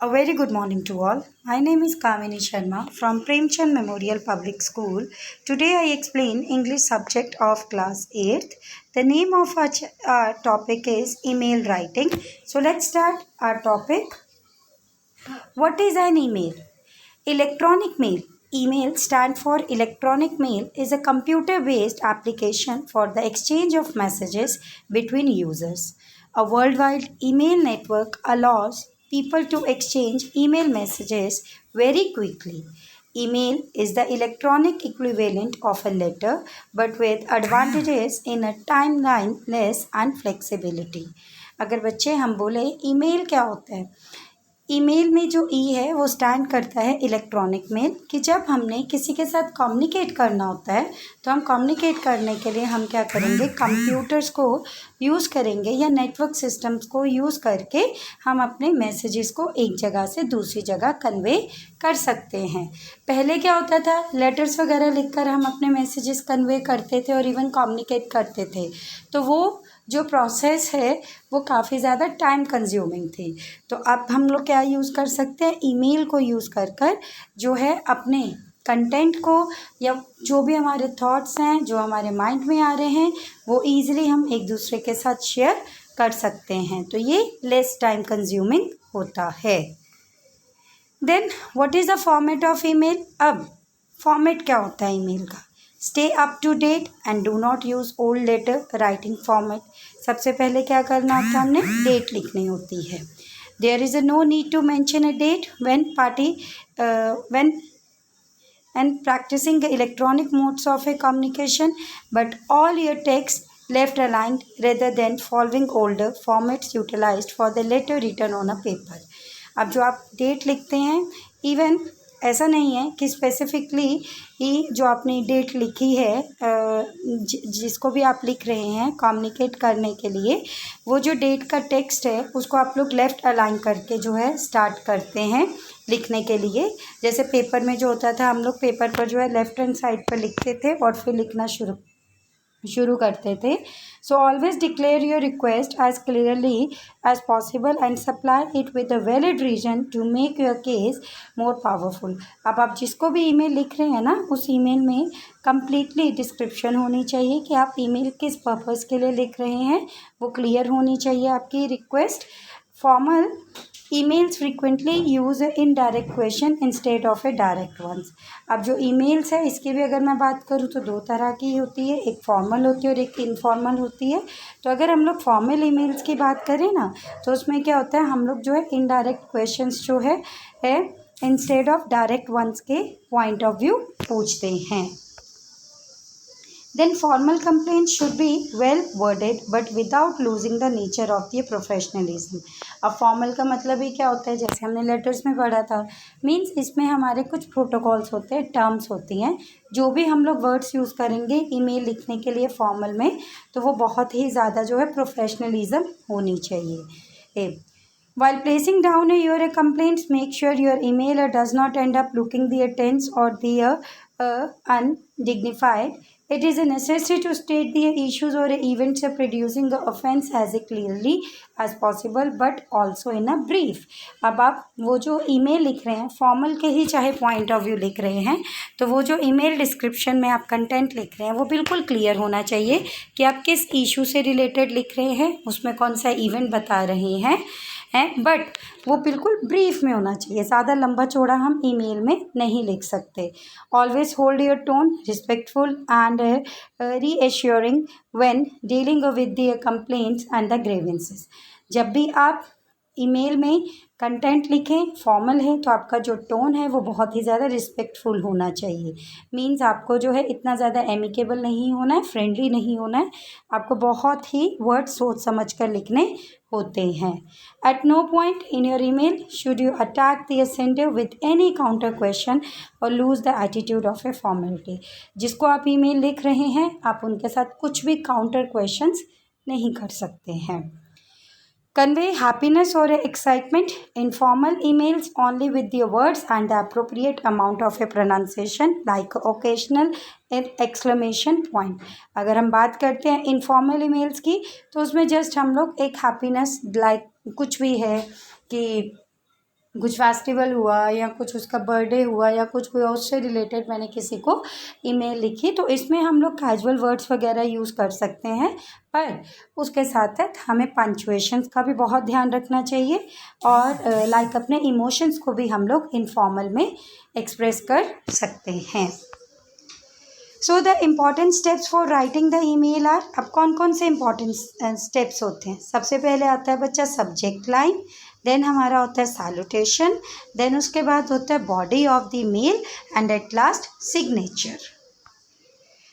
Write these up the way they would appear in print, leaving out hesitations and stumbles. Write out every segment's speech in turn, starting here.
A very good morning to all. My name is Kamini Sharma from Premchand Memorial Public School. Today I explain English subject of class 8th. The name of our topic is email writing. So let's start our topic. What is an email? Electronic mail. Email stand for electronic mail is a computer based application for the exchange of messages between users. A worldwide email network allows people to exchange email messages very quickly. Email is the electronic equivalent of a letter but with advantages in a timeliness and flexibility. अगर बच्चे हम बोले email क्या होता है, email में जो ई है वो स्टैंड करता है इलेक्ट्रॉनिक मेल कि जब हमने किसी के साथ कम्युनिकेट करना होता है तो हम कम्युनिकेट करने के लिए हम क्या करेंगे, कंप्यूटर्स को यूज़ करेंगे या नेटवर्क सिस्टम्स को यूज़ करके हम अपने मैसेजेस को एक जगह से दूसरी जगह कन्वे कर सकते हैं। पहले क्या होता था, लेटर्स वगैरह लिखकर हम अपने मैसेजेस कन्वे करते थे और इवन कम्युनिकेट करते थे, तो वो जो प्रोसेस है वो काफ़ी ज़्यादा टाइम कंज्यूमिंग थी। तो अब हम लोग क्या यूज़ कर सकते हैं, ईमेल को यूज़ कर जो है अपने कंटेंट को या जो भी हमारे थॉट्स हैं जो हमारे माइंड में आ रहे हैं वो ईज़िली हम एक दूसरे के साथ शेयर कर सकते हैं। तो ये लेस टाइम कंज्यूमिंग होता है। Then what is the format of email? अब फॉर्मेट क्या होता है ईमेल का? Stay up to date and do not use old letter writing format. सबसे पहले क्या करना होता है, हमने डेट लिखनी होती है। There is a no need to mention a date when and practicing the electronic modes of a communication, but all your text left aligned rather than following older formats utilized for the letter written on a paper. अब जो आप date लिखते हैं, even ऐसा नहीं है कि specifically ही जो आपने डेट लिखी है जिसको भी आप लिख रहे हैं कम्युनिकेट करने के लिए, वो जो डेट का टेक्स्ट है उसको आप लोग लेफ़्ट अलाइन करके जो है स्टार्ट करते हैं लिखने के लिए। जैसे पेपर में जो होता था, हम लोग पेपर पर जो है लेफ़्ट हैंड साइड पर लिखते थे और फिर लिखना शुरू करते थे। So always declare your request as clearly as possible and supply it with a valid reason to make your case more powerful. अब आप जिसको भी ईमेल लिख रहे हैं ना, उस ईमेल में कंप्लीटली डिस्क्रिप्शन होनी चाहिए कि आप ईमेल किस पर्पज़ के लिए लिख रहे हैं, वो क्लियर होनी चाहिए आपकी request. Formal emails frequently use indirect question instead of a direct ones. अब जो ईमेल्स है इसकी भी अगर मैं बात करूँ तो दो तरह की होती है, एक फॉर्मल होती है और एक इनफॉर्मल होती है। तो अगर हम लोग फॉर्मल ईमेल्स की बात करें ना, तो उसमें क्या होता है, हम लोग जो है इनडायरेक्ट क्वेश्चंस जो है इंस्टेड ऑफ डायरेक्ट वंस के पॉइंट ऑफ व्यू पूछते हैं। Then formal complaints should be well worded but without losing the nature of the professionalism. अब फॉर्मल का मतलब ही क्या होता है, जैसे हमने लेटर्स में पढ़ा था, मीन्स इसमें हमारे कुछ प्रोटोकॉल्स होते हैं, टर्म्स होती हैं, जो भी हम लोग वर्ड्स यूज़ करेंगे ईमेल लिखने के लिए फॉर्मल में, तो वो बहुत ही ज़्यादा जो है प्रोफेशनलिज्म होनी चाहिए। While placing down your complaints, make sure your emailer does not end up looking the tense or the undignified. It is a necessity to state the issues or events producing the offense as clearly as possible, but also in a brief. अब आप वो जो email लिख रहे हैं formal के ही चाहे point of view लिख रहे हैं, तो वो जो ईमेल डिस्क्रिप्शन में आप कंटेंट लिख रहे हैं वो बिल्कुल क्लियर होना चाहिए कि आप किस इशू से रिलेटेड लिख रहे हैं, उसमें कौन सा इवेंट बता रहे हैं, बट वो बिल्कुल ब्रीफ में होना चाहिए। ज़्यादा लंबा चौड़ा हम ईमेल में नहीं लिख सकते। Always hold your tone respectful and reassuring when dealing with the complaints and the grievances. जब भी आप ईमेल में कंटेंट लिखें, फॉर्मल है तो आपका जो टोन है वो बहुत ही ज़्यादा रिस्पेक्टफुल होना चाहिए। मीन्स आपको जो है इतना ज़्यादा एमिकेबल नहीं होना है, फ्रेंडली नहीं होना है, आपको बहुत ही वर्ड सोच समझ कर लिखने होते हैं। At no point in your email should you attack the sender with any counter question और lose the attitude of a formality. जिसको आप ईमेल लिख रहे हैं आप उनके साथ कुछ भी काउंटर क्वेश्चंस नहीं कर सकते हैं। Convey happiness or excitement in formal emails only with the words and the appropriate amount of a pronunciation like occasional exclamation point. अगर हम बात करते हैं इनफॉर्मल emails की, तो उसमें जस्ट हम लोग एक हैप्पीनेस लाइक कुछ भी है कि कुछ फेस्टिवल हुआ या कुछ उसका बर्थडे हुआ या कुछ भी उससे रिलेटेड मैंने किसी को ईमेल लिखी, तो इसमें हम लोग कैजुअल वर्ड्स वगैरह यूज़ कर सकते हैं, पर उसके साथ साथ हमें पंक्चुएशंस का भी बहुत ध्यान रखना चाहिए और लाइक अपने इमोशंस को भी हम लोग इनफॉर्मल में एक्सप्रेस कर सकते हैं। So the important steps for writing the email are, अब कौन कौन से इम्पॉर्टेंट स्टेप्स होते हैं। सबसे पहले आता है बच्चा सब्जेक्ट लाइन, देन हमारा होता है सैल्यूटेशन, देन उसके बाद होता है body of the mail and at last signature.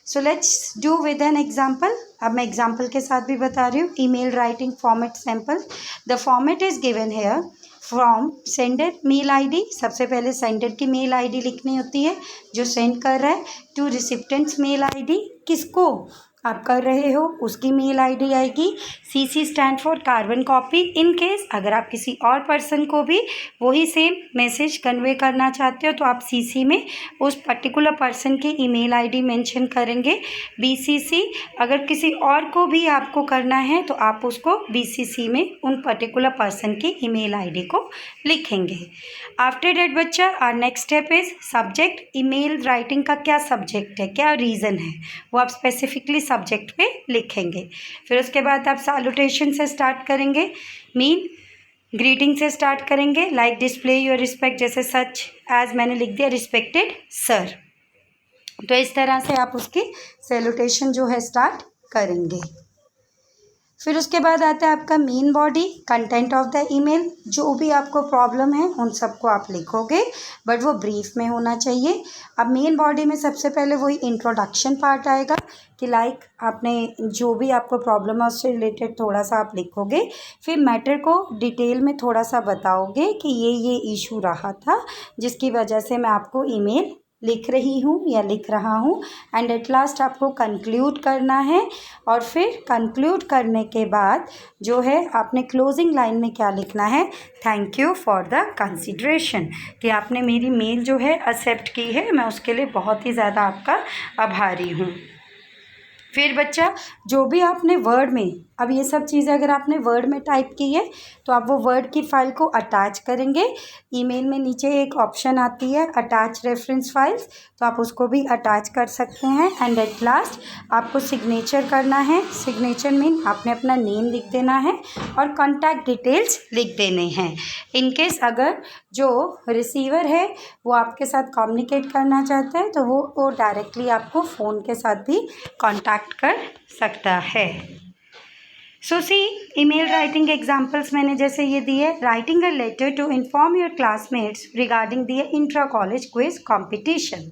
So let's do with an example. अब मैं एग्जाम्पल के साथ भी बता रही हूँ। Email writing format sample, the format is given here from sender mail ID, सबसे पहले सेंडर की मेल आईडी लिखनी होती है जो सेंड कर रहा है, टू रिसिप्टेंट्स मेल आईडी, किसको आप कर रहे हो उसकी मेल आईडी आएगी। CC stand for carbon copy, in case अगर आप किसी और पर्सन को भी वही सेम मैसेज कन्वे करना चाहते हो तो आप सीसी में उस पर्टिकुलर पर्सन की ईमेल आईडी मेंशन करेंगे। बीसीसी, अगर किसी और को भी आपको करना है तो आप उसको बीसीसी में उन पर्टिकुलर पर्सन की ईमेल आईडी को लिखेंगे। आफ्टर डेट बच्चा our next step is subject. Email writing का क्या सब्जेक्ट है, क्या रीज़न है, वो आप स्पेसिफिकली सब्जेक्ट पे लिखेंगे। फिर उसके बाद आप सैल्यूटेशन से स्टार्ट करेंगे, मीन ग्रीटिंग से स्टार्ट करेंगे, लाइक डिस्प्ले योर रिस्पेक्ट, जैसे सच एज मैंने लिख दिया रिस्पेक्टेड सर। तो इस तरह से आप उसकी सैल्यूटेशन जो है स्टार्ट करेंगे। फिर उसके बाद आता है आपका main body, content of the email, जो भी आपको प्रॉब्लम है उन सबको आप लिखोगे, बट वो ब्रीफ में होना चाहिए। अब मेन बॉडी में सबसे पहले वही इंट्रोडक्शन पार्ट आएगा कि लाइक आपने जो भी आपको प्रॉब्लम है उससे रिलेटेड थोड़ा सा आप लिखोगे। फिर मैटर को डिटेल में थोड़ा सा बताओगे कि ये इशू रहा था जिसकी वजह से मैं आपको ईमेल लिख रही हूँ या लिख रहा हूँ, एंड एट लास्ट आपको कंक्लूड करना है। और फिर कंक्लूड करने के बाद जो है आपने क्लोजिंग लाइन में क्या लिखना है, thank you for the consideration, कि आपने मेरी मेल जो है एक्सेप्ट की है, मैं उसके लिए बहुत ही ज़्यादा आपका आभारी हूँ। फिर बच्चा जो भी आपने वर्ड में, अब ये सब चीज़ें अगर आपने वर्ड में टाइप की है तो आप वो वर्ड की फ़ाइल को अटैच करेंगे। ईमेल में नीचे एक ऑप्शन आती है अटैच रेफरेंस फाइल्स, तो आप उसको भी अटैच कर सकते हैं। एंड एट लास्ट आपको सिग्नेचर करना है। सिग्नेचर मीन आपने अपना नेम लिख देना है और कॉन्टैक्ट डिटेल्स लिख देने हैं। इनकेस अगर जो रिसीवर है वो आपके साथ कम्युनिकेट करना चाहता है तो वो डायरेक्टली आपको फ़ोन के साथ भी कॉन्टैक्ट कर सकता है। So see email writing examples मैंने जैसे ये दिए, writing a letter to inform your classmates regarding the intra college quiz competition.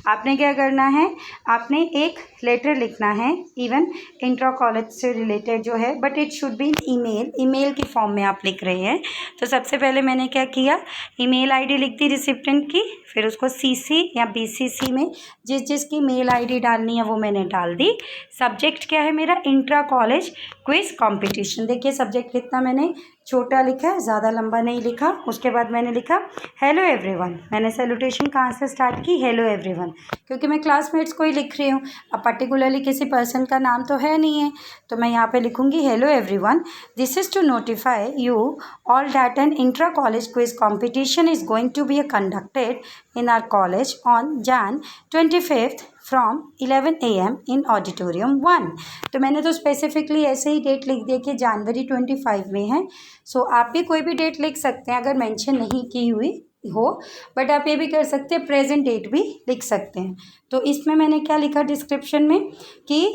आपने क्या करना है, आपने एक लेटर लिखना है इवन इंट्रा कॉलेज से रिलेटेड जो है, but it should be email की फॉर्म में आप लिख रहे हैं। तो सबसे पहले मैंने क्या किया, ईमेल आईडी लिख दी रिसिप्टेंट की, फिर उसको सीसी या बीसीसी में जिसकी मेल आईडी डालनी है वो मैंने डाल दी। सब्जेक्ट क्या है मेरा, इंट्रा कॉलेज क्विज कॉम्पिटिशन। देखिए सब्जेक्ट कितना मैंने छोटा लिखा है, ज़्यादा लंबा नहीं लिखा। उसके बाद मैंने लिखा हेलो एवरीवन। मैंने सैल्यूटेशन कहाँ से स्टार्ट की, हेलो एवरीवन, क्योंकि मैं क्लासमेट्स को ही लिख रही हूँ। अब पर्टिकुलरली किसी पर्सन का नाम तो है नहीं है, तो मैं यहाँ पे लिखूँगी hello everyone, this is to notify you all that an intra college quiz competition is going to be conducted in our college on Jan 25th from 11 AM in Auditorium 1। तो मैंने तो स्पेसिफिकली ऐसे ही डेट लिख दिया कि जनवरी 25 में है। सो आप भी कोई भी डेट लिख सकते हैं अगर मेंशन नहीं की हुई हो, बट आप ये भी कर सकते हैं प्रेजेंट डेट भी लिख सकते हैं। तो इसमें मैंने क्या लिखा डिस्क्रिप्शन में कि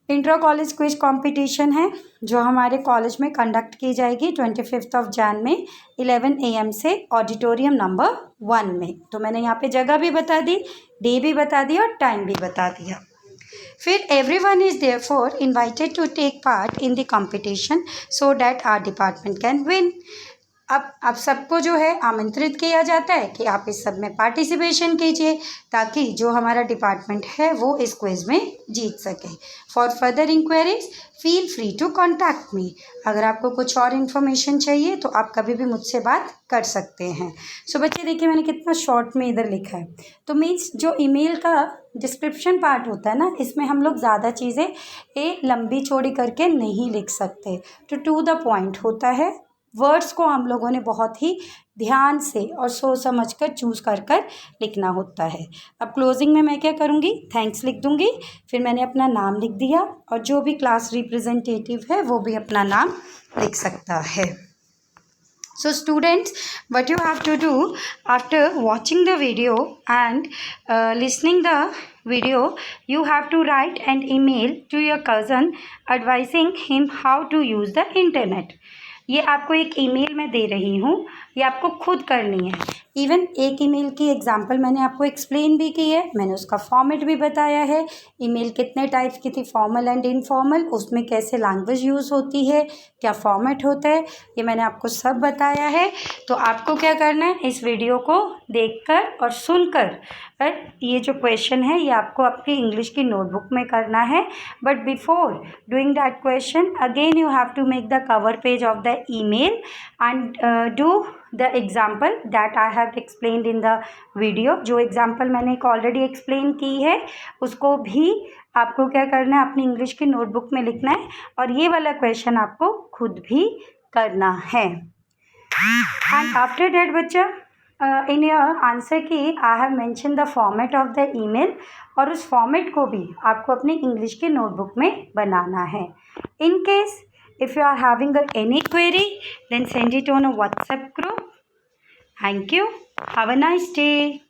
इंट्रा कॉलेज क्विज कंपटीशन है जो हमारे कॉलेज में कंडक्ट की जाएगी 25 ऑफ जैन में 11 AM से ऑडिटोरियम नंबर 1 में। तो मैंने यहाँ पे जगह भी बता दी, डे भी बता दिया और टाइम भी बता दिया। फिर everyone is therefore invited to take part in the competition so that our department can win. अब सबको जो है आमंत्रित किया जाता है कि आप इस सब में पार्टिसिपेशन कीजिए ताकि जो हमारा डिपार्टमेंट है वो इस क्विज में जीत सके। For further inquiries feel free to contact me. अगर आपको कुछ और इन्फॉर्मेशन चाहिए तो आप कभी भी मुझसे बात कर सकते हैं। सो बच्चे देखिए मैंने कितना शॉर्ट में इधर लिखा है। तो मीन्स जो ईमेल का डिस्क्रिप्शन पार्ट होता है ना, इसमें हम लोग ज़्यादा चीज़ें लंबी चौड़ी करके नहीं लिख सकते। टू द पॉइंट होता है, वर्ड्स को हम लोगों ने बहुत ही ध्यान से और सोच समझ कर चूज़ कर कर लिखना होता है। अब क्लोजिंग में मैं क्या करूँगी, थैंक्स लिख दूँगी, फिर मैंने अपना नाम लिख दिया और जो भी क्लास रिप्रेजेंटेटिव है वो भी अपना नाम लिख सकता है। So students, what you have to do after watching the video and listening the video, you have to write an email to your cousin advising him how to use the internet. ये आपको एक email मैं दे रही हूँ, ये आपको खुद करनी है। इवन एक ईमेल की एग्जांपल मैंने आपको एक्सप्लेन भी की है, मैंने उसका फॉर्मेट भी बताया है, ईमेल कितने टाइप्स की थी, फॉर्मल एंड इनफॉर्मल, उसमें कैसे लैंग्वेज यूज़ होती है, क्या फॉर्मेट होता है, ये मैंने आपको सब बताया है। तो आपको क्या करना है, इस वीडियो को देखकर और सुनकर ये जो क्वेश्चन है ये आपको आपकी इंग्लिश की नोटबुक में करना है। But before doing that question again you have to make the cover page of the email and do the example that I have explained in the video. जो एग्जाम्पल मैंने एक ऑलरेडी एक्सप्लेन की है उसको भी आपको क्या करना है, अपनी इंग्लिश की नोटबुक में लिखना है और ये वाला क्वेश्चन आपको खुद भी करना है। एंड आफ्टर दैट बच्चा इन योर आंसर की I have mention the format of the email और उस फॉर्मेट को भी आपको अपनी इंग्लिश की नोटबुक में बनाना है। In case if you are having any query, then send it on a WhatsApp group. Thank you. Have a nice day.